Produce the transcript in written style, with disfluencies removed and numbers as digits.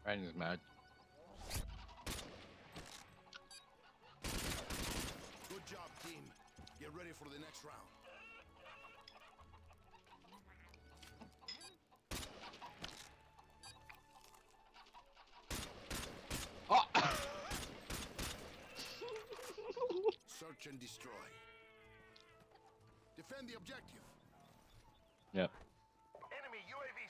Brandon's mad. Good job, team. Get ready for the next round. Oh! Search and destroy. Defend the objective. Yep.